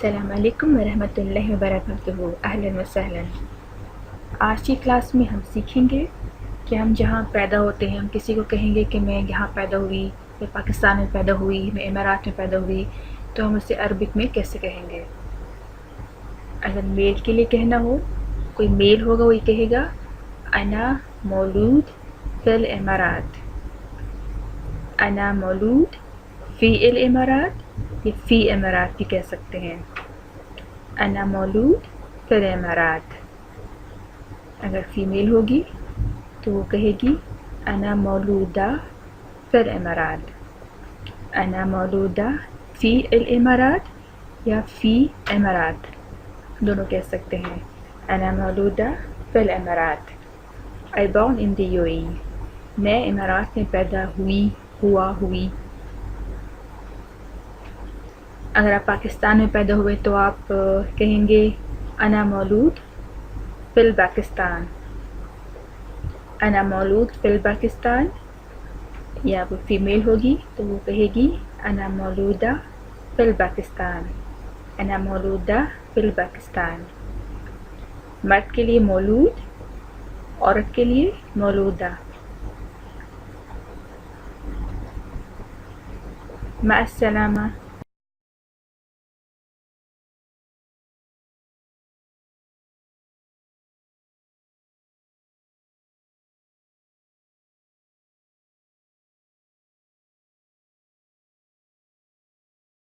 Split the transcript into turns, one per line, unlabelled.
السلام علیکم ورحمۃ اللہ وبرکاتہ، اہلا وسہلا۔ آج کی کلاس میں ہم سیکھیں گے کہ ہم جہاں پیدا ہوتے ہیں، ہم کسی کو کہیں گے کہ میں یہاں پیدا ہوئی، میں پاکستان میں پیدا ہوئی، میں امارات میں پیدا ہوئی، تو ہم اسے عربک میں کیسے کہیں گے۔ اگر میل کے لیے کہنا ہو، کوئی میل ہوگا وہی کہے گا انا مولود فی الامارات، انا مولود فی الامارات، یا فی امارات بھی کہہ سکتے ہیں، انا مولود فی الامارات۔ اگر فیمیل ہوگی تو وہ کہے گی انا مولودہ فی الامارات، انا مولودہ فی الامارات یا فی امارات، دونوں کہہ سکتے ہیں، انا مولودہ فی الامارات۔ I born in the UAE، میں امارات میں پیدا ہوئی، ہوا، ہوئی۔ اگر آپ پاکستان میں پیدا ہوئے تو آپ کہیں گے انا مولود فی الپاکستان، انا مولود فی الپاکستان، یا وہ فیمیل ہوگی تو وہ کہے گی انا مولودہ فی الپاکستان، انا مولودہ فی الپاکستان۔ مرد کے لیے مولود، عورت کے لیے مولودہ۔ مع السلامہ۔